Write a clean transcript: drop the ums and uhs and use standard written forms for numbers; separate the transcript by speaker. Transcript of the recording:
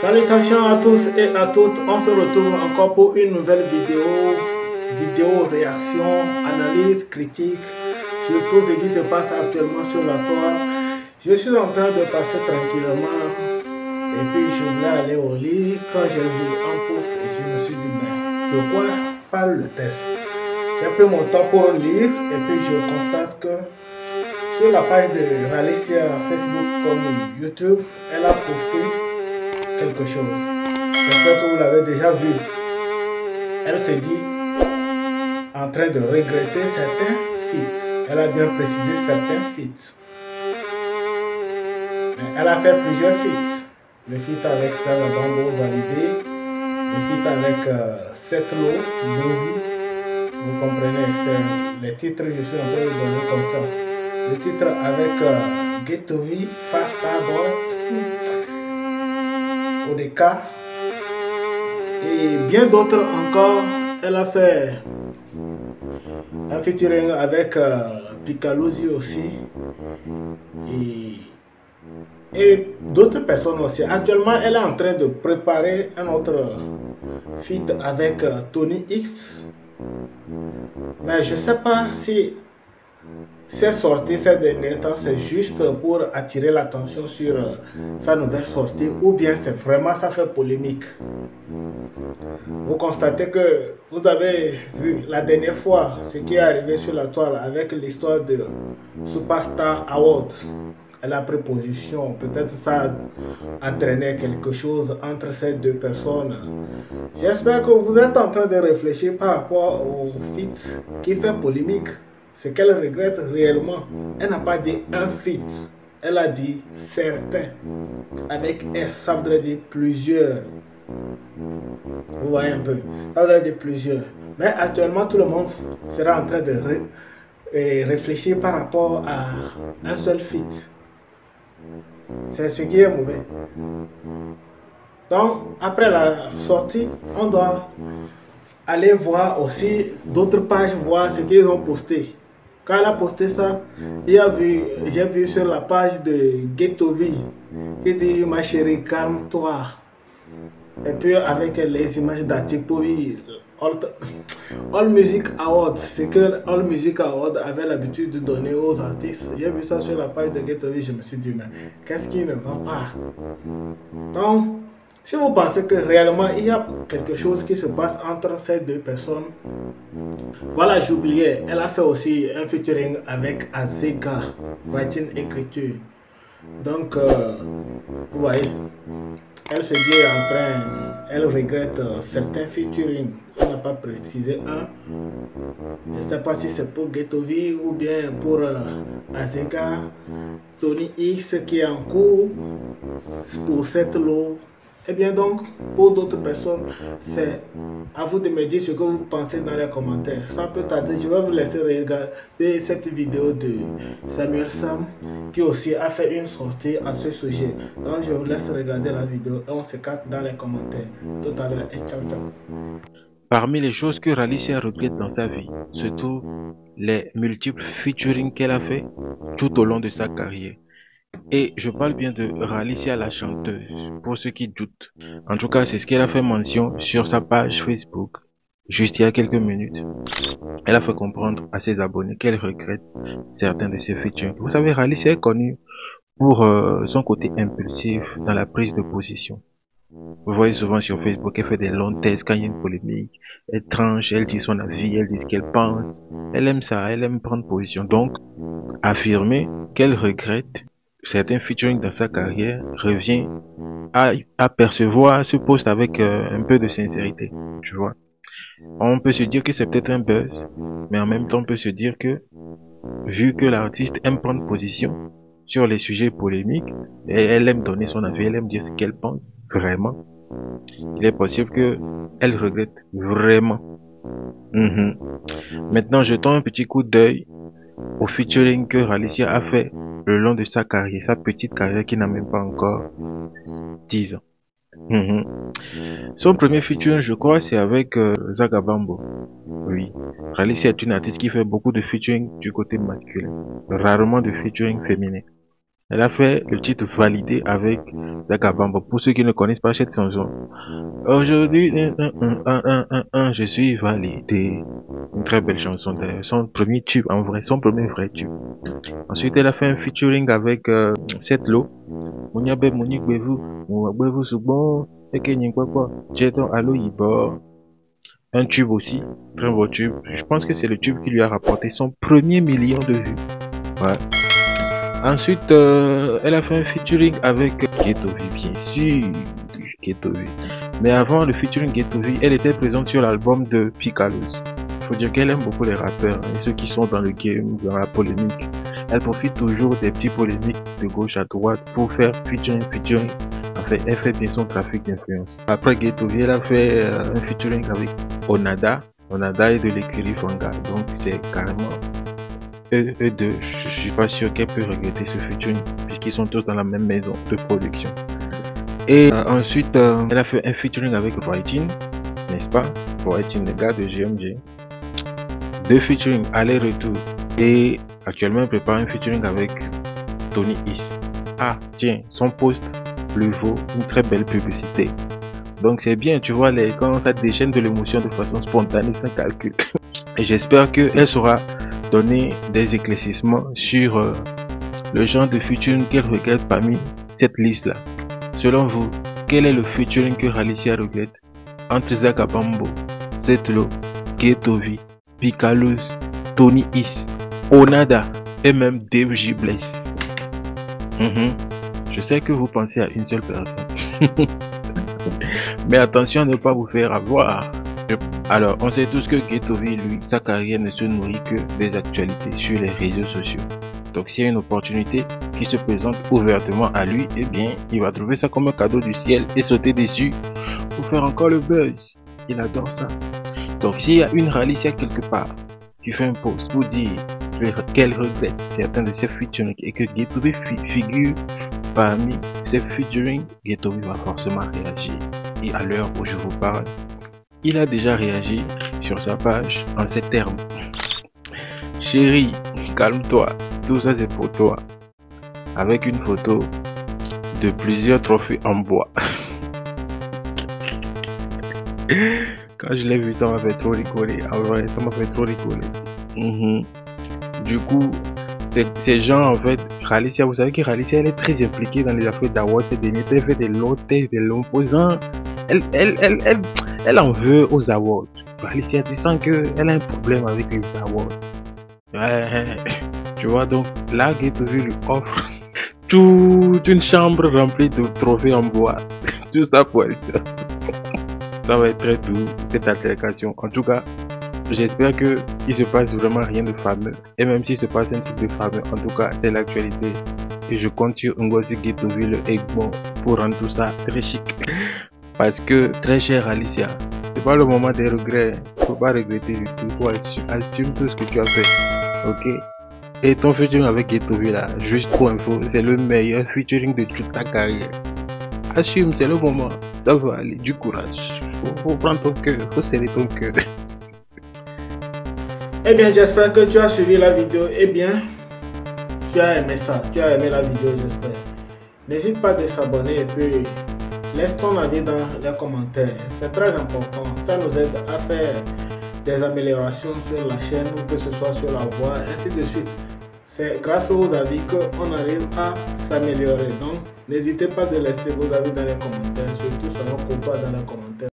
Speaker 1: Salutations à tous et à toutes, on se retrouve encore pour une nouvelle vidéo réaction, analyse, critique sur tout ce qui se passe actuellement sur la toile. Je suis en train de passer tranquillement et puis je voulais aller au lit quand j'ai vu un post et je me suis dit de quoi parle le texte. J'ai pris mon temps pour lire et puis je constate que sur la page de Ralicia Facebook comme YouTube, elle a posté quelque chose. J'espère que vous l'avez déjà vu. Elle se dit en train de regretter certains feats. Elle a bien précisé certains feats. Elle a fait plusieurs feats. Le feat avec Saga Bambo validé. Le feat avec Setlo, vous comprenez, les titres je suis en train de donner comme ça. Le titre avec Ghettovi, Fast Boy, Odeka et bien d'autres encore. Elle a fait un featuring avec Picaluzzi aussi et d'autres personnes aussi. Actuellement, elle est en train de préparer un autre feat avec Tony X. Mais je ne sais pas si c'est sorti ces derniers temps, c'est juste pour attirer l'attention sur sa nouvelle sortie ou bien c'est vraiment ça fait polémique. Vous constatez que vous avez vu la dernière fois ce qui est arrivé sur la toile avec l'histoire de Superstar Award. Elle a pris position, peut-être ça entraînait quelque chose entre ces deux personnes. J'espère que vous êtes en train de réfléchir par rapport au feat qui fait polémique. Ce qu'elle regrette réellement, elle n'a pas dit un feat, elle a dit certains. Avec S, ça voudrait dire plusieurs. Vous voyez un peu, ça voudrait dire plusieurs. Mais actuellement, tout le monde sera en train de réfléchir par rapport à un seul feat. C'est ce qui est mauvais. Donc, après la sortie, on doit aller voir aussi d'autres pages, voir ce qu'ils ont posté. Quand elle a posté ça, j'ai vu sur la page de Ghettovi qui dit ma chérie calme-toi. Et puis avec les images d'Atipovi, All Music Award, c'est que All Music Award avait l'habitude de donner aux artistes. J'ai vu ça sur la page de Ghettovi, je me suis dit mais qu'est-ce qui ne va pas? Donc, si vous pensez que réellement il y a quelque chose qui se passe entre ces deux personnes, voilà, j'oubliais, elle a fait aussi un featuring avec Azega, writing écriture. Donc, vous voyez, elle se dit en train, elle regrette certains featuring, elle n'a pas précisé un. Je ne sais pas si c'est pour Ghettovi ou bien pour Azega, Tony X qui est en cours, pour Setlo. Et bien donc, pour d'autres personnes, c'est à vous de me dire ce que vous pensez dans les commentaires. Sans plus tarder, je vais vous laisser regarder cette vidéo de Samuel Sam qui aussi a fait une sortie à ce sujet. Donc je vous laisse regarder la vidéo et on se capte dans les commentaires. Tout à l'heure et ciao ciao.
Speaker 2: Parmi les choses que Ralicia regrette dans sa vie, se trouvent les multiples featuring qu'elle a fait tout au long de sa carrière. Et je parle bien de Ralicia la chanteuse, pour ceux qui doutent. En tout cas, c'est ce qu'elle a fait mention sur sa page Facebook, juste il y a quelques minutes. Elle a fait comprendre à ses abonnés qu'elle regrette certains de ses featuring. Vous savez, Ralicia est connue pour son côté impulsif dans la prise de position. Vous voyez souvent sur Facebook, elle fait des longs tests quand il y a une polémique. Elle tranche, elle dit son avis, elle dit ce qu'elle pense. Elle aime ça, elle aime prendre position. Donc, affirmer qu'elle regrette certains featuring dans sa carrière revient à percevoir ce post avec un peu de sincérité, tu vois. On peut se dire que c'est peut-être un buzz, mais en même temps on peut se dire que vu que l'artiste aime prendre position sur les sujets polémiques, et elle aime donner son avis, elle aime dire ce qu'elle pense vraiment, il est possible que elle regrette vraiment. Maintenant, jetons un petit coup d'œil au featuring que Ralicia a fait le long de sa carrière, sa petite carrière qui n'a même pas encore 10 ans. Son premier featuring, je crois, c'est avec Zaga Bambo. Oui, Ralicia est une artiste qui fait beaucoup de featuring du côté masculin, rarement de featuring féminin. Elle a fait le titre Validé avec Zaka Bamba. Pour ceux qui ne connaissent pas cette chanson. Aujourd'hui, je suis validé. Une très belle chanson d'ailleurs. Son premier tube, en vrai, son premier vrai tube. Ensuite, elle a fait un featuring avec Setlo. Mouniabe Monique Bevu, Bevu Soubon, Ekenyin Kwakwa, Jeton Allo Yibor. Un tube aussi, très beau tube. Je pense que c'est le tube qui lui a rapporté son premier million de vues. Ouais. Ensuite, elle a fait un featuring avec Ghettovi, bien sûr, Ghettovi. Mais avant le featuring Ghettovi, elle était présente sur l'album de Picalouz. Faut dire qu'elle aime beaucoup les rappeurs et ceux qui sont dans le game, dans la polémique. Elle profite toujours des petits polémiques de gauche à droite pour faire featuring. Enfin, elle fait bien son trafic d'influence. Après Ghettovi, elle a fait un featuring avec Onada. Onada est de l'écurie Fanga, donc c'est carrément eux deux. Je suis pas sûr qu'elle peut regretter ce featuring puisqu'ils sont tous dans la même maison de production. Et ensuite, elle a fait un featuring avec Roitin, n'est-ce pas? Roitin, le gars de GMG. Deux featuring aller-retour. Et actuellement, elle prépare un featuring avec Tony East. Ah, tiens, son post lui vaut une très belle publicité. Donc c'est bien, tu vois, quand ça déchaîne de l'émotion de façon spontanée, sans calcul. Et j'espère qu'elle saura donner des éclaircissements sur le genre de featuring qu'elle regrette parmi cette liste-là. Selon vous, quel est le featuring que Ralicia regrette entre Zaka Bambo, Setlo, Ghettovi, Picalouz, Tony East, Onada et même Dave J. Bless? Je sais que vous pensez à une seule personne. Mais attention à ne pas vous faire avoir. Alors, on sait tous que Ghettovi, lui, sa carrière ne se nourrit que des actualités sur les réseaux sociaux. Donc, s'il y a une opportunité qui se présente ouvertement à lui, eh bien, il va trouver ça comme un cadeau du ciel et sauter dessus pour faire encore le buzz. Il adore ça. Donc, s'il y a une Ralicia quelque part qui fait un post pour dire qu'elle regrette certains de ses featuring et que Ghettovi figure parmi ses featuring, Ghettovi va forcément réagir. Et à l'heure où je vous parle, il a déjà réagi sur sa page en ces termes. Chérie, calme-toi, tout ça c'est pour toi. Avec une photo de plusieurs trophées en bois. Quand je l'ai vu, ça m'a fait trop rigoler. En vrai, ça m'a fait trop rigoler. Du coup, ces gens, en fait, Ralicia, vous savez que Ralicia, elle est très impliquée dans les affaires d'awards ces derniers temps. Elle fait des longs tests, des longs posants. Elle en veut aux awards. Ralicia, tu sens qu'elle a un problème avec les awards. Tu vois, donc là, Ghettovi lui offre toute une chambre remplie de trophées en bois. Tout ça pour elle. Ça va être très doux, cette altercation. En tout cas, j'espère qu'il se passe vraiment rien de fameux. Et même s'il se passe un truc de fameux, en tout cas, c'est l'actualité. Et je compte sur Ngozi Ghettovi, le Egbo, pour rendre tout ça très chic. Parce que, très cher Alicia, c'est pas le moment des regrets. Faut pas regretter du tout. Faut assume tout ce que tu as fait. Ok? Et ton featuring avec Ghettovi là, juste pour info, c'est le meilleur featuring de toute ta carrière. Assume, c'est le moment. Ça va aller, du courage. Faut prendre ton cœur, faut serrer ton cœur.
Speaker 1: Eh bien, j'espère que tu as suivi la vidéo. Eh bien, tu as aimé ça. Tu as aimé la vidéo, j'espère. N'hésite pas à s'abonner et puis laisse ton avis dans les commentaires. C'est très important. Ça nous aide à faire des améliorations sur la chaîne, que ce soit sur la voix, ainsi de suite. C'est grâce aux avis qu'on arrive à s'améliorer. Donc, n'hésitez pas à laisser vos avis dans les commentaires, surtout selon pourquoi dans les commentaires.